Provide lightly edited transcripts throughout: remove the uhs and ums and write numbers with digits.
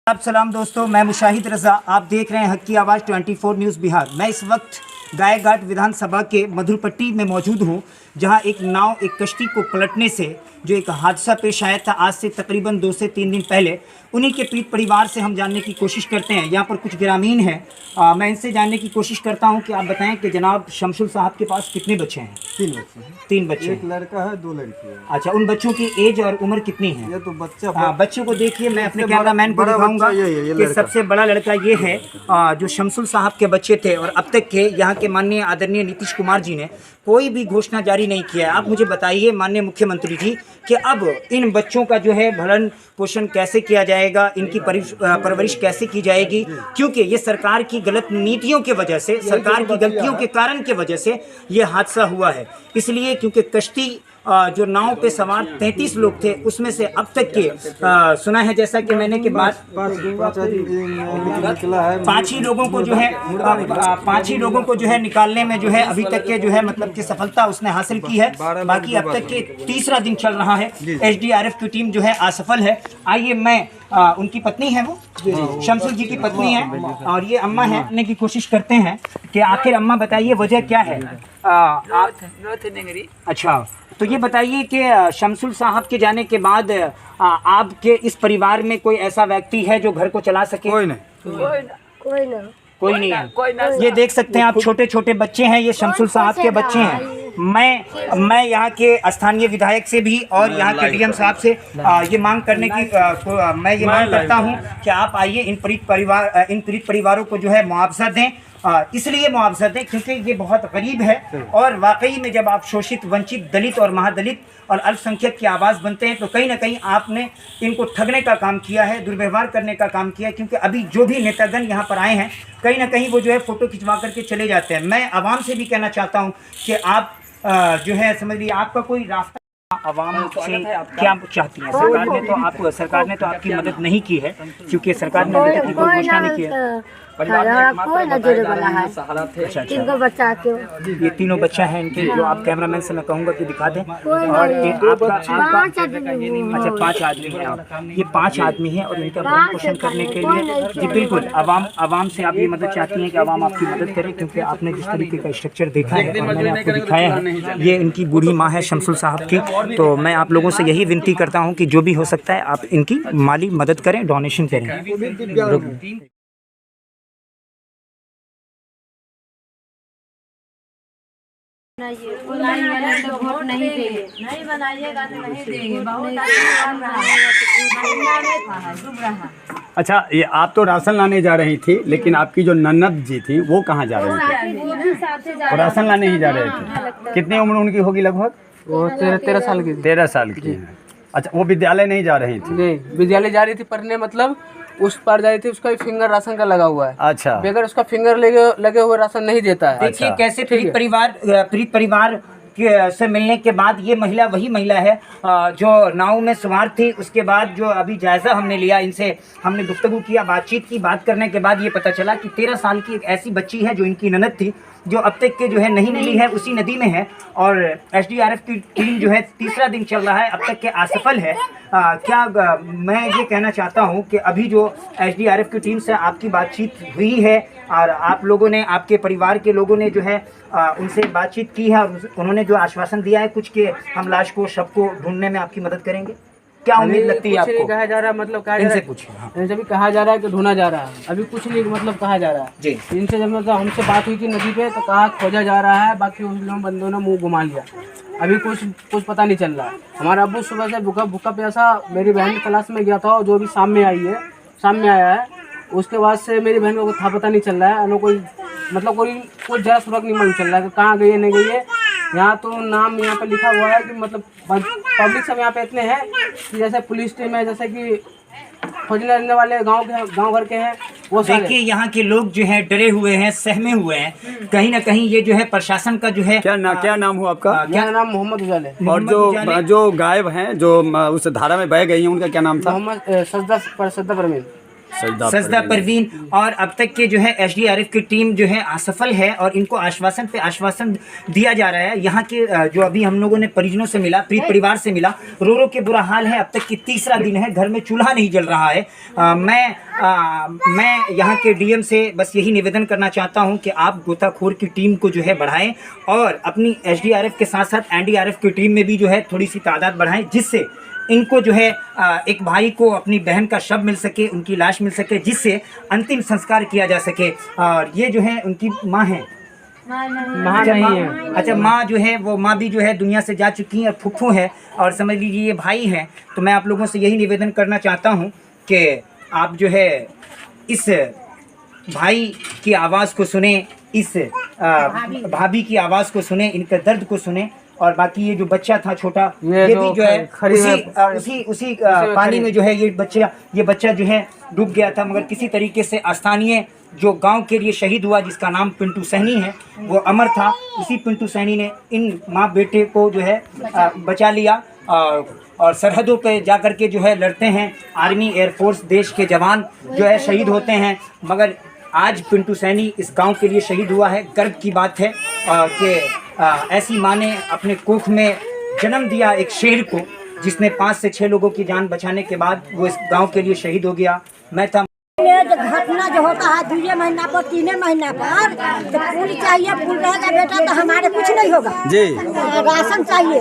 आप सलाम दोस्तों, मैं मुशाहिद रज़ा। आप देख रहे हैं हक की आवाज़ 24 न्यूज़ बिहार। मैं इस वक्त गायघाट विधानसभा के मधुरपट्टी में मौजूद हूं, जहां एक नाव एक कश्ती को पलटने से जो एक हादसा पेश आया था आज से तकरीबन 2 से 3 दिन पहले, उन्हीं के पीड़ित परिवार से हम जानने की कोशिश करते हैं। यहाँ पर कुछ ग्रामीण हैं, मैं इनसे जानने की कोशिश करता हूँ कि आप बताएं कि जनाब शमसुल साहब के पास कितने बच्चे हैं? 3 बच्चे हैं। 3 बच्चे। एक लड़का है, 2 लड़की है। अच्छा, उन बच्चों की एज और उम्र कितनी है? ये तो बच्चा बच्चों को देखिए, मैं अपने कैमरामैन को दिखाऊंगा कि सबसे बड़ा लड़का ये है जो शमसुल साहब के बच्चे थे। और अब तक के यहाँ के माननीय आदरणीय नीतीश कुमार जी ने कोई भी घोषणा जारी नहीं किया है। आप मुझे बताइए माननीय मुख्यमंत्री जी कि अब इन बच्चों का जो है भरण पोषण कैसे किया जाएगा, इनकी परवरिश कैसे की जाएगी, क्योंकि ये सरकार की गलत नीतियों की वजह से, सरकार की गलतियों के कारण की वजह से ये हादसा हुआ है। इसलिए क्योंकि कश्ती जो नाव पे सवार 33 लोग थे, उसमें से अब तक के सुना है, जैसा कि मैंने के बाद 5 ही लोगों को जो है 5 ही लोगों को जो है निकालने में जो है अभी तक के जो है मतलब कि सफलता उसने हासिल की है। बाकी अब तक के तीसरा दिन चल रहा है। एसडीआरएफ की टीम जो है असफल है। आइए, मैं उनकी पत्नी है, वो शमसुल जी की पत्नी है और ये अम्मा है, जानने की कोशिश करते हैं कि आखिर अम्मा बताइए वजह क्या है। अच्छा, तो ये बताइए कि शमसुल साहब के जाने के बाद आपके इस परिवार में कोई ऐसा व्यक्ति है जो घर को चला सके? कोई नहीं। कोई नहीं है। ये देख सकते हैं आप, छोटे छोटे बच्चे हैं, ये शमसुल साहब के बच्चे हैं। मैं यहाँ के स्थानीय विधायक से भी और यहाँ के डीएम साहब से ये मांग करने की मैं ये मांग करता हूँ कि आप आइए, इन पीड़ित परिवारों को जो है मुआवजा दें। इसलिए मुआवजा दें क्योंकि ये बहुत गरीब है और वाकई में जब आप शोषित, वंचित, दलित और महादलित और अल्पसंख्यक की आवाज़ बनते हैं तो कहीं ना कहीं आपने इनको ठगने का काम किया है, दुर्व्यवहार करने का काम किया है। क्योंकि अभी जो भी नेतागण यहाँ पर आए हैं, कहीं ना कहीं वो जो है फ़ोटो खिंचवा करके चले जाते हैं। मैं आवाम से भी कहना चाहता हूँ कि आप जो है समझ लीजिए, आपका कोई रास्ता आवाम से क्या चाहती है? सरकार ने तो आपकी मदद नहीं की है, क्योंकि सरकार ने अभी तक कोई घोषणा नहीं की है। ये तीनों बच्चा है इनके, जो आप कैमरामैन से मैं कहूँगा कि दिखा दें। और अच्छा, 5 आदमी हैं आप, ये 5 आदमी हैं और इनका भरण पोषण करने के लिए जी बिल्कुल आवाम से आप ये मदद चाहती हैं कि आवाम आपकी मदद करे, क्योंकि आपने जिस तरीके का स्ट्रक्चर देखा है और मैंने आपको दिखाया है, ये इनकी बूढ़ी माँ है शमसुल साहब की। तो मैं आप लोगों से यही विनती करता हूँ कि जो भी हो सकता है आप इनकी माली मदद करें, डोनेशन करें। वोट नहीं देंगे, नहीं बनाइएगा तो नहीं देंगे। अच्छा, ये आप तो राशन लाने जा रही थी, लेकिन आपकी जो ननद जी थी वो कहाँ जा रही थी? वो राशन लाने ही जा रहे थे। कितनी उम्र उनकी होगी लगभग? वो 13 साल की। 13 साल की है। अच्छा, वो विद्यालय नहीं जा रही थी? नहीं, विद्यालय जा रही थी पढ़ने, मतलब उस पार जा रही थी। उसका फिंगर राशन का लगा हुआ है। अच्छा, बगैर उसका फिंगर लगे हुए राशन नहीं देता है। देखिए कैसे पीड़ित परिवार से मिलने के बाद ये महिला वही महिला है जो नाव में सवार थी। उसके बाद जो अभी जायज़ा हमने लिया, इनसे हमने गुफ्तगू किया, बातचीत की। बात करने के बाद ये पता चला कि 13 साल की एक ऐसी बच्ची है जो इनकी ननद थी, जो अब तक के जो है नहीं मिली है, उसी नदी में है। और एसडीआरएफ की टीम जो है तीसरा दिन चल रहा है, अब तक के असफल है। मैं ये कहना चाहता हूँ कि अभी जो एसडीआरएफ की टीम से आपकी बातचीत हुई है और आप लोगों ने, आपके परिवार के लोगों ने जो है उनसे बातचीत की है और उन्होंने जो आश्वासन दिया है कुछ के हम लाश को, शव को ढूंढने में आपकी मदद करेंगे, क्या उम्मीद लगती है आपको? कहा जा रहा है, मतलब इनसे पूछिए। जब कहा जा रहा है कि ढूंढा जा रहा है, अभी कुछ नहीं मतलब कहा जा रहा है जी। इनसे जब मतलब हमसे बात हुई थी नदी पे, तो कहा खोजा जा रहा है, बाकी उन लोगों बंदों ने मुंह घुमा लिया। अभी कुछ पता नहीं चल रहा है। हमारा अब्बू सुबह से भूखा प्यासा मेरी बहन क्लास में गया था, और जो भी सामने आया है, उसके बाद से मेरी बहन को था पता नहीं चल रहा है। कोई मतलब कोई जरा सुरख नहीं मालूम चल रहा है, कहाँ गई है नहीं गई है। यहाँ तो नाम यहाँ पे लिखा हुआ है कि मतलब पब्लिक सब यहाँ पे इतने हैं कि जैसे पुलिस टीम है, जैसे कि खोजने रहने वाले गांव भर के हैं वो। देखिए यहाँ के लोग जो है डरे हुए हैं, सहमे हुए हैं। कहीं ना कहीं ये जो है प्रशासन का जो है क्या नाम हुआ आपका? मेरा नाम मोहम्मद उजाले। और जो गायब हैं, जो उस धारा में बह गई हैं, उनका क्या नाम था? मोहम्मद सज्दा परमीन। सजदा परवीन, और अब तक के जो है एसडीआरएफ की टीम जो है असफल है और इनको आश्वासन पे आश्वासन दिया जा रहा है। यहाँ के जो अभी हम लोगों ने परिजनों से मिला, पीड़ित परिवार से मिला, रो रो के बुरा हाल है। अब तक की तीसरा दिन है, घर में चूल्हा नहीं जल रहा है। मैं यहाँ के डीएम से बस यही निवेदन करना चाहता हूँ कि आप गोताखोर की टीम को जो है बढ़ाएं और अपनी एसडीआरएफ के साथ साथ एनडीआरएफ की टीम में भी जो है थोड़ी सी तादाद बढ़ाएं, जिससे इनको जो है एक भाई को अपनी बहन का शव मिल सके, उनकी लाश मिल सके, जिससे अंतिम संस्कार किया जा सके। और ये जो है उनकी माँ है, अच्छा माँ जो है वो माँ भी जो है दुनिया से जा चुकी हैं और फुफ्फू है और समझ लीजिए ये भाई हैं। तो मैं आप लोगों से यही निवेदन करना चाहता हूँ कि आप जो है इस भाई की आवाज़ को सुने, इस भाभी की आवाज़ को सुने, इनके दर्द को सुने। और बाकी ये जो बच्चा था छोटा, ये भी जो है उसी पानी में जो है ये बच्चा जो है डूब गया था, मगर किसी तरीके से स्थानीय जो गांव के लिए शहीद हुआ जिसका नाम पिंटू सैनी है, वो अमर था। इसी पिंटू सैनी ने इन माँ बेटे को जो है बचा लिया और सरहदों पे जा कर के जो है लड़ते हैं। आर्मी एयरफोर्स देश के जवान जो है शहीद होते हैं, मगर आज पिंटू सैनी इस गांव के लिए शहीद हुआ है। गर्व की बात है कि ऐसी माँ ने अपने कोख में जन्म दिया एक शेर को, जिसने 5 से 6 लोगों की जान बचाने के बाद वो इस गांव के लिए शहीद हो गया। मैं था जो घटना जो होता है 2 महीना पर 3 महीना पर, तो पुल चाहिए, पुल रहेगा बेटा तो हमारे कुछ नहीं होगा जी। राशन चाहिए,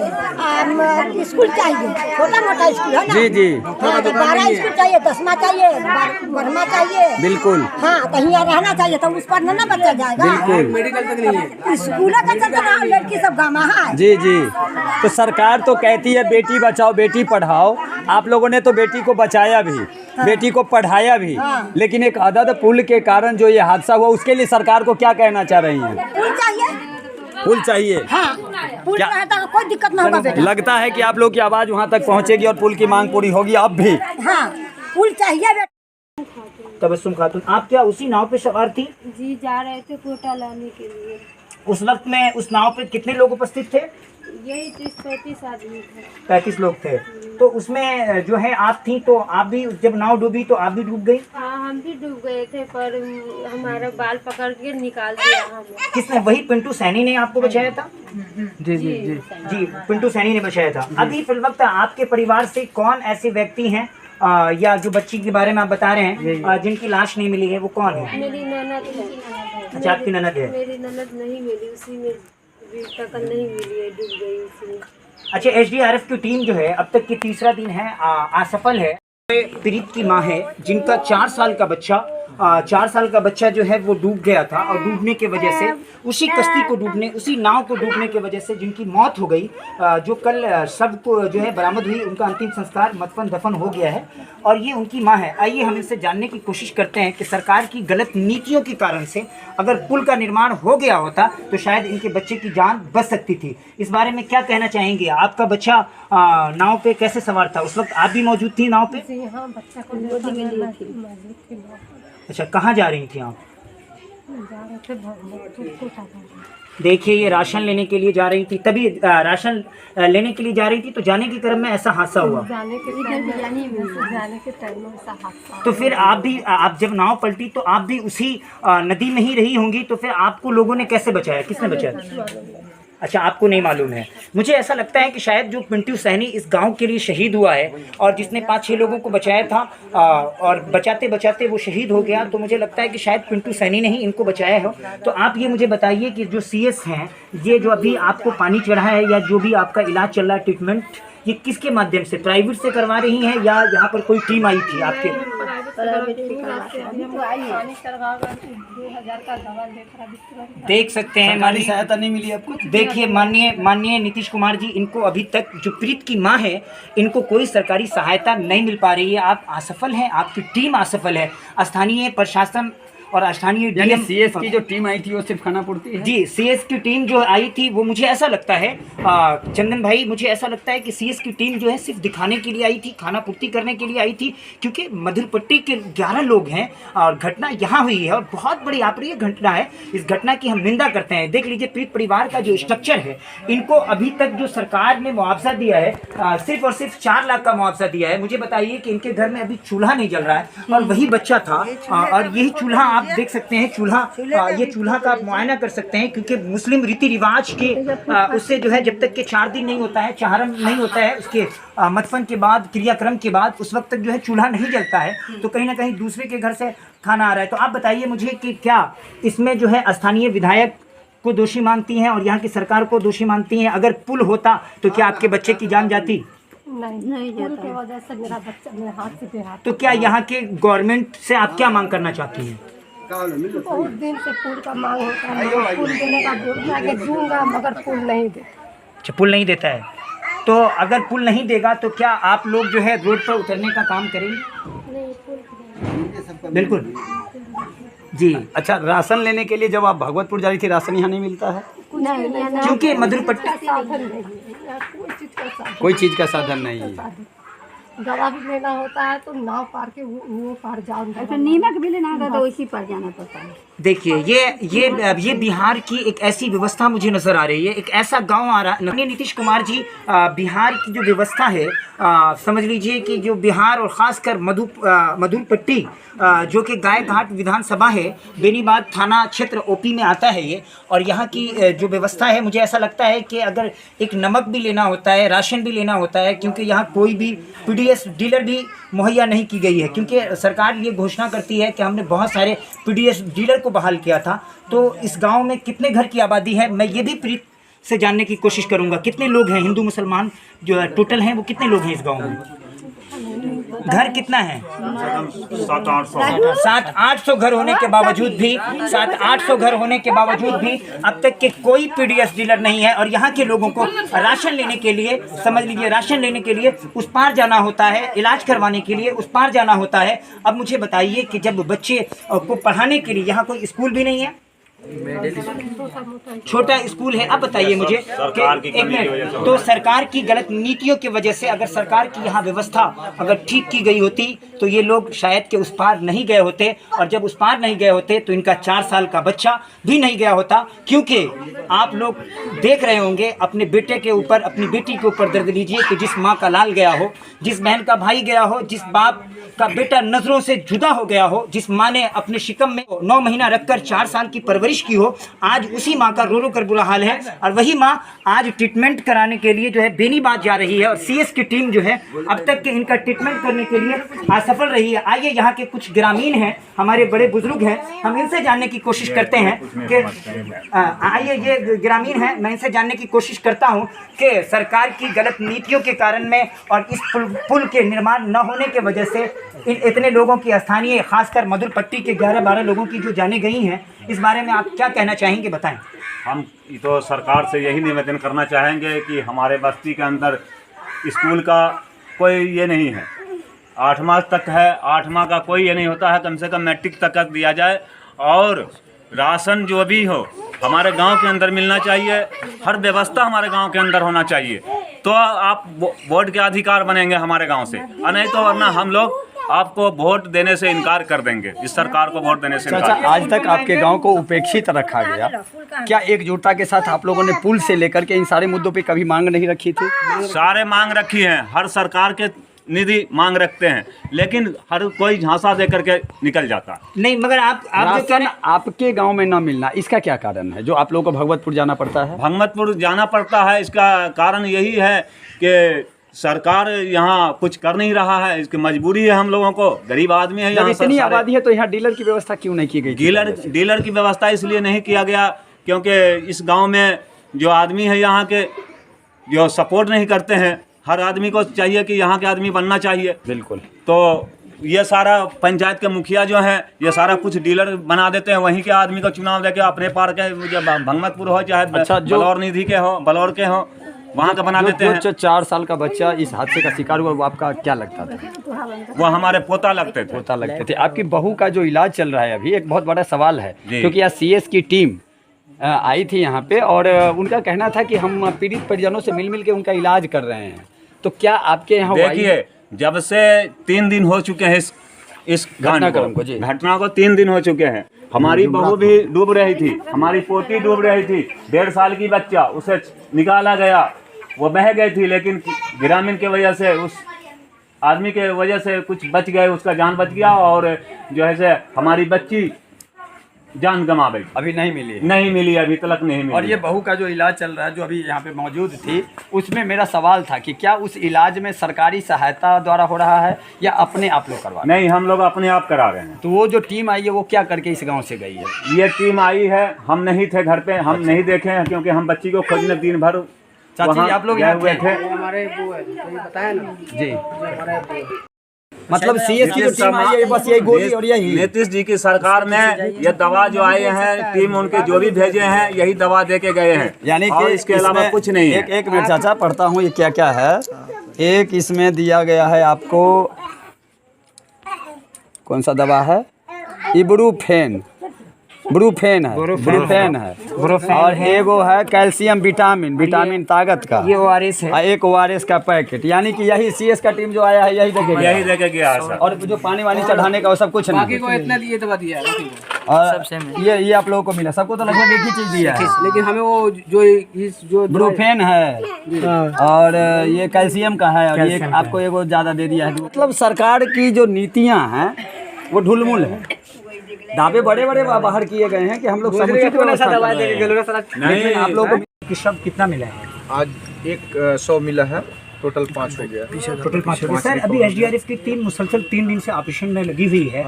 स्कूल चाहिए, छोटा मोटा स्कूल है ना जी। हाँ, तो 12 स्कूल चाहिए, 10वां चाहिए, 12वां चाहिए, बिल्कुल। हाँ, कहीं रहना चाहिए तो उस पर ना बच्चा जाएगा, बिल्कुल। मेडिकल तक नहीं है, स्कूल का चलता लड़की सब गामा है जी। तो सरकार तो कहती है बेटी बचाओ बेटी पढ़ाओ, आप लोगों ने तो बेटी को बचाया भी, बेटी को पढ़ाया भी, लेकिन एक अदद पुल के कारण जो ये हादसा हुआ, उसके लिए सरकार को क्या कहना चाह रही हैं? पुल चाहिए। हाँ, पुल रहता तो कोई दिक्कत ना होगा बेटा। लगता है कि आप लोग की आवाज़ वहाँ तक पहुँचेगी और पुल की मांग पूरी होगी अब भी। हाँ, पुल चाहिए बेटा। तबस्सुम खातून, आप क्या उसी नाव पे सवार थी? जी, जा रहे थे कोटा लाने के लिए। उस वक्त में उस नाव पे कितने लोग उपस्थित थे? यही 30-35 आदमी थे। 35 लोग थे। तो उसमें जो है आप थी, तो आप भी जब नाव डूबी तो आप भी डूब गई? हाँ, हम भी डूब गए थे, पर हमारा बाल पकड़ के निकाल दिया हमें। किसने? वही पिंटू सैनी ने आपको बचाया था? जी, पिंटू सैनी ने बचाया था। अभी फिल वक्त आपके परिवार से कौन ऐसे व्यक्ति हैं या जो बच्ची के बारे में आप बता रहे हैं जिनकी लाश नहीं मिली है, वो कौन है? मेरी ननद है। अच्छा, आपकी ननद है। मेरी ननद नहीं मिली, उसी में तक नहीं मिली है, डूब गई उसी में। अच्छा, एसडीआरएफ की टीम जो है अब तक की तीसरा दिन है, असफल है। पीड़ित की मां है जिनका 4 साल का बच्चा जो है वो डूब गया था, और डूबने की वजह से उसी कश्ती को डूबने, उसी नाव को डूबने की वजह से जिनकी मौत हो गई, जो कल शव को जो है बरामद हुई, उनका अंतिम संस्कार मतफन दफन हो गया है और ये उनकी मां है। आइए हम इनसे जानने की कोशिश करते हैं कि सरकार की गलत नीतियों के कारण से अगर पुल का निर्माण हो गया होता तो शायद इनके बच्चे की जान बच सकती थी। इस बारे में क्या कहना चाहेंगे? आपका बच्चा नाव पे कैसे सवार था? उस वक्त आप भी मौजूद थी नाव पे? हाँ, बच्चा को गोदी में ली थी। अच्छा, कहाँ जा रही थी आप? जा रहे थे देखिए, ये राशन लेने के लिए जा रही थी, तभी राशन लेने के लिए जा रही थी तो जाने के क्रम में ऐसा हादसा हुआ। जाने के टाइम में ऐसा हादसा। तो फिर आप जब नाव पलटी तो आप भी उसी नदी में ही रही होंगी, तो फिर आपको लोगों ने कैसे बचाया? किसने बचाया? अच्छा, आपको नहीं मालूम है। मुझे ऐसा लगता है कि शायद जो पिंटू सैनी इस गांव के लिए शहीद हुआ है और जिसने 5-6 लोगों को बचाया था और बचाते बचाते वो शहीद हो गया, तो मुझे लगता है कि शायद पिंटू सैनी ने ही इनको बचाया हो। तो आप ये मुझे बताइए कि जो सीएस हैं, ये जो अभी आपको पानी चढ़ा है या जो भी आपका इलाज चल रहा है, ट्रीटमेंट, ये किसके माध्यम से, प्राइवेट से करवा रही हैं या यहाँ पर कोई टीम आई थी आपके? देख सकते हैं, सरकारी सहायता नहीं मिली आपको? देखिए माननीय नीतीश कुमार जी, इनको अभी तक जो पीड़ित की मां है, इनको कोई सरकारी सहायता नहीं मिल पा रही है। आप असफल हैं, आपकी टीम असफल है। स्थानीय प्रशासन और स्थानीय यानी डीएम सीएस की जो टीम आई थी वो सिर्फ खानापूर्ति है? जी, सीएस की टीम जो आई थी वो मुझे ऐसा लगता है चंदन भाई, मुझे ऐसा लगता है कि सीएस की टीम जो है सिर्फ दिखाने के लिए आई थी, खाना पूर्ति करने के लिए आई थी, क्योंकि मधुरपट्टी के 11 लोग हैं और घटना यहाँ हुई है और बहुत बड़ी अप्रिय घटना है। इस घटना की हम निंदा करते हैं। देख लीजिए पीड़ित परिवार का जो स्ट्रक्चर है, इनको अभी तक जो सरकार ने मुआवजा दिया है सिर्फ और सिर्फ 4 लाख का मुआवजा दिया है। मुझे बताइए कि इनके घर में अभी चूल्हा नहीं जल रहा है और वही बच्चा था और यही चूल्हा आप देख सकते हैं, ये चूल्हा का आप मुआयना कर सकते हैं, क्योंकि मुस्लिम रीति रिवाज के उससे जो है जब तक के 4 दिन नहीं होता है, चाहरम नहीं होता है, उसके मदफन के बाद, क्रियाक्रम के बाद उस वक्त तक जो है चूल्हा नहीं जलता है, तो कहीं ना कहीं दूसरे के घर से खाना आ रहा है। तो आप बताइए मुझे कि क्या इसमें जो है स्थानीय विधायक को दोषी मानती हैं और यहाँ की सरकार को दोषी मानती हैं? अगर पुल होता तो क्या आपके बच्चे की जान जाती? नहीं पुल की वजह से मेरा बच्चा मेरे हाथ से बेहाथ। तो क्या यहाँ के गवर्नमेंट से आप क्या मांग करना चाहती हैं? बहुत दिन से पुल का मांग होता है, पुल देने का बोलता है कि दूंगा, मगर पुल नहीं दे। अच्छा, पुल नहीं देता है, तो अगर पुल नहीं देगा तो क्या आप लोग जो है रोड पर उतरने का काम करेंगे? बिल्कुल जी। अच्छा, राशन लेने के लिए जब आप भगवतपुर जा रही थी, राशन यहाँ नहीं मिलता है? क्योंकि मधुरपट्टी कोई चीज़ का साधन नहीं है। दवा भी लेना होता है तो नाव पार के वो पार जाओ, अच्छा नीमक भी लेना होता तो इसी पर जाना पड़ता है। देखिए ये बिहार की एक ऐसी व्यवस्था मुझे नजर आ रही है, एक ऐसा गांव आ रहा है। नीतीश कुमार जी बिहार की जो व्यवस्था है, समझ लीजिए कि जो बिहार और ख़ासकर मधुरपट्टी जो कि गाय घाट विधानसभा है, बेनीबाद थाना क्षेत्र ओपी में आता है ये, और यहाँ की जो व्यवस्था है, मुझे ऐसा लगता है कि अगर एक नमक भी लेना होता है, राशन भी लेना होता है, क्योंकि यहाँ कोई भी पीडीएस डीलर भी मुहैया नहीं की गई है, क्योंकि सरकार ये घोषणा करती है कि हमने बहुत सारे पीडीएस डीलर को बहाल किया था। तो इस गांव में कितने घर की आबादी है, मैं ये भी पीड़ित से जानने की कोशिश करूंगा। कितने लोग हैं, हिंदू मुसलमान जो है टोटल हैं, वो कितने लोग हैं इस गांव में? घर कितना है? 700-800 घर होने के बावजूद भी 700-800 घर होने के बावजूद भी अब तक के कोई पीडीएस डीलर नहीं है, और यहाँ के लोगों को राशन लेने के लिए, समझ लीजिए राशन लेने के लिए उस पार जाना होता है, इलाज करवाने के लिए उस पार जाना होता है। अब मुझे बताइए कि जब बच्चे को पढ़ाने के लिए यहाँ कोई स्कूल भी नहीं है, छोटा स्कूल है। अब बताइए मुझे कि एक मिनट, तो सरकार की गलत नीतियों की वजह से अगर सरकार की यहाँ व्यवस्था अगर ठीक की गई होती तो ये लोग शायद के उस पार नहीं गए होते, और जब उस पार नहीं गए होते तो इनका 4 साल का बच्चा भी नहीं गया होता। क्योंकि आप लोग देख रहे होंगे अपने बेटे के ऊपर, अपनी बेटी के ऊपर दर्द लीजिए कि जिस माँ का लाल गया हो, जिस बहन का भाई गया हो, जिस बाप का बेटा नजरों से जुदा हो गया हो, जिस माँ ने अपने शिकम में 9 महीना रखकर 4 साल की परवरिश की हो, आज उसी माँ का रो रो कर बुरा हाल है। और वही माँ आज ट्रीटमेंट कराने के लिए जो है बेनीबाद जा रही है, और सीएस की टीम जो है अब तक के इनका ट्रीटमेंट करने के लिए असफल रही है। आइए यहाँ के कुछ ग्रामीण हैं, हमारे बड़े बुजुर्ग हैं, हम इनसे जानने की कोशिश करते हैं कि आइए ये ग्रामीण हैं, मैं इनसे जानने की कोशिश करता हूँ कि सरकार की गलत नीतियों के कारण में और इस पुल के निर्माण न होने के वजह से इतने लोगों की, स्थानीय खासकर मधुरपट्टी के 11-12 लोगों की जो जाने गई हैं, इस बारे में आप क्या कहना चाहेंगे, बताएं। हम तो सरकार से यही निवेदन करना चाहेंगे कि हमारे बस्ती के अंदर स्कूल का कोई ये नहीं है, 8वां तक है, 8वां का कोई ये नहीं होता है, कम से कम मैट्रिक तक दिया जाए, और राशन जो भी हो हमारे गांव के अंदर मिलना चाहिए, हर व्यवस्था हमारे गांव के अंदर होना चाहिए, तो आप वोट के अधिकार बनेंगे हमारे गांव से, और नहीं तो वरना हम लोग आपको वोट देने से इनकार कर देंगे, इस सरकार को वोट देने से इनकार। आज तक आपके गांव को उपेक्षित रखा गया, क्या एकजुटता के साथ आप लोगों ने पुल से लेकर के इन सारे मुद्दों पे कभी मांग नहीं रखी थी? सारे मांग रखी हैं, हर सरकार के निधि मांग रखते हैं, लेकिन हर कोई झांसा दे करके निकल जाता नहीं। मगर आप जो कह रहे हैं आपके गांव में न मिलना, इसका क्या कारण है जो आप लोगों को भगवतपुर जाना पड़ता है? भगवतपुर जाना पड़ता है, इसका कारण यही है कि सरकार यहाँ कुछ कर नहीं रहा है, इसकी मजबूरी है, हम लोगों को, गरीब आदमी है यहाँ। इतनी आबादी है तो यहाँ डीलर की व्यवस्था क्यों नहीं की गई? डीलर की व्यवस्था इसलिए नहीं किया गया क्योंकि इस गांव में जो आदमी है यहाँ के जो सपोर्ट नहीं करते हैं। हर आदमी को चाहिए कि यहाँ के आदमी बनना चाहिए। बिल्कुल। तो ये सारा पंचायत के मुखिया जो है ये सारा कुछ डीलर बना देते हैं, वहीं के आदमी को चुनाव देके अपने पार के भगवतपुर हो चाहे बलौर निधि के हो, बलौर के हो, वहाँ का बना देते हैं। जो 4 साल का बच्चा इस हादसे का शिकार हुआ, वो आपका क्या लगता था? वो हमारे पोता लगते थे। पोता लगते थे। आपकी बहू का जो इलाज चल रहा है अभी, एक बहुत बड़ा सवाल है, जी। क्योंकि आज CS की टीम आई थी यहाँ पे और उनका कहना था कि हम पीड़ित परिजनों से मिल के उनका इलाज कर रहे हैं। तो क्या आपके यहाँ देखिए, जब से 3 दिन हो चुके हैं इस घटना को 3 दिन हो चुके हैं। हमारी बहू भी डूब रही थी, हमारी पोती डूब रही थी, 1.5 साल की बच्चा, उसे निकाला गया, वो बह गई थी, लेकिन ग्रामीण के वजह से, उस आदमी के वजह से कुछ बच गए, उसका जान बच गया और जो है से हमारी बच्ची जान गंवा गई। अभी नहीं मिली? नहीं मिली, अभी तक नहीं मिली। और ये बहू का जो इलाज चल रहा है, जो अभी यहाँ पे मौजूद थी, उसमें मेरा सवाल था कि क्या उस इलाज में सरकारी सहायता द्वारा हो रहा है या अपने आप लोग करवा? नहीं, हम लोग अपने आप करा रहे हैं। तो वो जो टीम आई है वो क्या करके इस गांव से गई है? ये टीम आई है, हम नहीं थे घर पे, हम नहीं देखे हैं, क्योंकि हम बच्ची को खोजने दिन भर चाची आप लोग यहाँ हुए थे? हमारे बताया ना जी, मतलब CS की जो टीम आई है, बस यही गोली और यही नीतीश जी की सरकार में ये दवा जो आए हैं, टीम उनके जो भी भेजे हैं, यही दवा दे के गए हैं, यानी कि इसके अलावा कुछ नहीं है। एक मिनट चाचा, पढ़ता हूँ ये क्या क्या है। एक इसमें दिया गया है आपको, कौन सा दवा है? इब्रूफेन है, ब्रूफेन है, और एगो है कैल्शियम विटामिन ताकत का, ये ORS है, एक ORS का पैकेट। यानी कि यही CS का टीम जो आया है यही देके गया है सर। और जो पानी वानी चढ़ाने का वो सब कुछ नहीं, बाकी को इतना दिए दवा दिया है। और ये आप लोगों को मिला, सबको तो लगभग एक ही चीज दिया है, लेकिन हमें वो जो ब्रूफेन है और ये कैल्शियम का है, और ये आपको एगो ज्यादा दे दिया है। मतलब सरकार की जो नीतियाँ हैं वो ढुलमुल है। दावे बड़े बाहर किए गए हैं कि हम लोग समुचित व्यवस्था कर रहे हैं। लेकिन आप लोगों को शव कितना मिला है? आज 100 मिला है, टोटल 5 हो गया। टोटल 5 हो गया। सर, अभी SDRF की टीम मुसलसल 3 दिन से ऑपरेशन में लगी हुई है।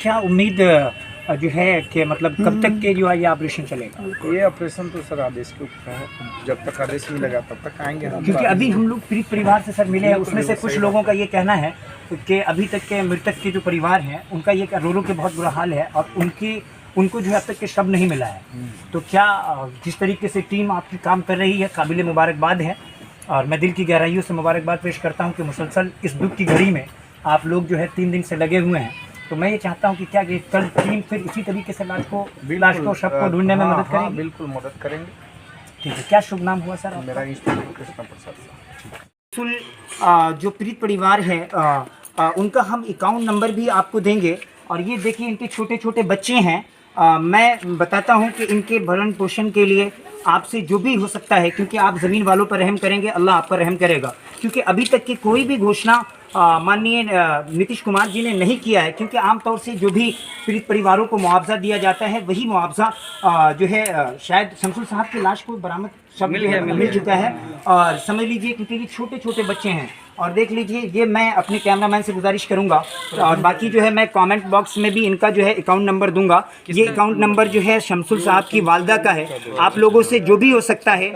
क्या उम्मीद जो है कि मतलब कब तक के जो है ये ऑपरेशन चलेगा? ये ऑपरेशन तो सर आदेश के ऊपर है, जब तक आदेश मिलेगा तब तक आएंगे हम। क्योंकि अभी हम लोग पीड़ित परिवार से सर मिले हैं, उसमें से कुछ लोगों का ये कहना है कि अभी तक के मृतक के जो परिवार हैं उनका ये रो के बहुत बुरा हाल है और उनको जो है अब तक के शव नहीं मिला है। तो क्या जिस तरीके से टीम आपकी काम कर रही है, काबिल मुबारकबाद है, और मैं दिल की गहराइयों से मुबारकबाद पेश करता हूँ कि मुसलसल इस दुख की घड़ी में आप लोग जो है 3 दिन से लगे हुए हैं। तो मैं ये चाहता हूँ कि क्या कि कल टीम फिर इसी तरीके से लाश को शव को ढूंढने में मदद करेंगे? बिल्कुल मदद करेंगे। ठीक है, क्या शुभ नाम हुआ सर? मेरा इंस्पेक्टर कृष्ण प्रसाद। जो पीड़ित परिवार है उनका हम अकाउंट नंबर भी आपको देंगे, और ये देखिए इनके छोटे छोटे बच्चे हैं। मैं बताता हूँ कि इनके भरण पोषण के लिए आपसे जो भी हो सकता है, क्योंकि आप ज़मीन वालों पर रहम करेंगे, अल्लाह आप पर रहम करेगा। क्योंकि अभी तक की कोई भी घोषणा माननीय नीतीश कुमार जी ने नहीं किया है, क्योंकि आमतौर से जो भी पीड़ित परिवारों को मुआवजा दिया जाता है वही मुआवजा जो है शायद शमसुल साहब की लाश को बरामद मिल चुका है। और समझ लीजिए, क्योंकि ये छोटे छोटे बच्चे हैं, और देख लीजिए ये मैं अपने कैमरामैन से गुजारिश करूंगा, और बाकी जो है मैं कमेंट बॉक्स में भी इनका जो है अकाउंट नंबर दूंगा। ये अकाउंट नंबर जो है शमसुल साहब की वालदा का है। आप लोगों से जो भी हो सकता है,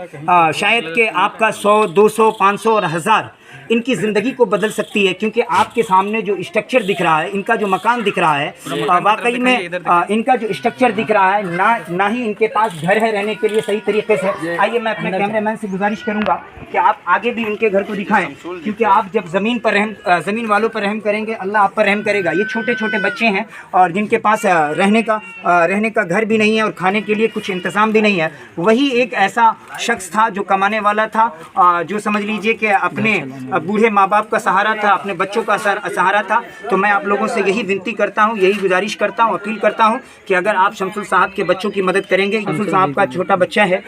शायद कि आपका 100, 200, 500 और 1000 इनकी ज़िंदगी को बदल सकती है। क्योंकि आपके सामने जो स्ट्रक्चर दिख रहा है, इनका जो मकान दिख रहा है, वाकई में इनका जो स्ट्रक्चर दिख रहा है, ना ही इनके पास घर है रहने के लिए सही तरीके से। आइए मैं अपने कैमरामैन से गुजारिश करूंगा कि आप आगे भी इनके घर को दिखाएं, क्योंकि आप जब ज़मीन वालों पर रहम करेंगे, अल्लाह आप पर रहम करेगा। ये छोटे छोटे बच्चे हैं और जिनके पास रहने का घर भी नहीं है और खाने के लिए कुछ इंतज़ाम भी नहीं है। वही एक ऐसा शख्स था जो कमाने वाला था, जो समझ लीजिए कि अपने बूढ़े माँ बाप का सहारा था, अपने बच्चों का सहारा था। तो मैं आप लोगों से यही विनती करता हूँ, यही गुजारिश करता हूँ, अपील करता हूँ कि अगर आप शमसुल साहब के बच्चों की मदद करेंगे, शमसुल साहब का छोटा बच्चा है,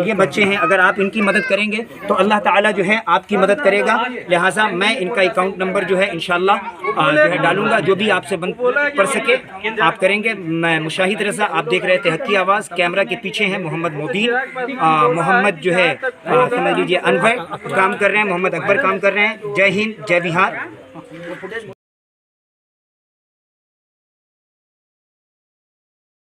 ये बच्चे हैं, अगर आप इनकी मदद करेंगे तो अल्लाह ताला जो है आपकी मदद करेगा। लिहाजा मैं इनका अकाउंट नंबर जो है इंशाल्लाह जो है डालूंगा, जो भी आपसे पढ़ सके आप करेंगे। मैं मुशाहिद रज़ा, आप देख रहे थे हक़ की आवाज़। कैमरा के पीछे हैं मोहम्मद मोदीन, मोहम्मद जो है समझ लीजिए अनवर काम कर रहे हैं, मोहम्मद अकबर काम कर रहे हैं। जय हिंद, जय बिहार।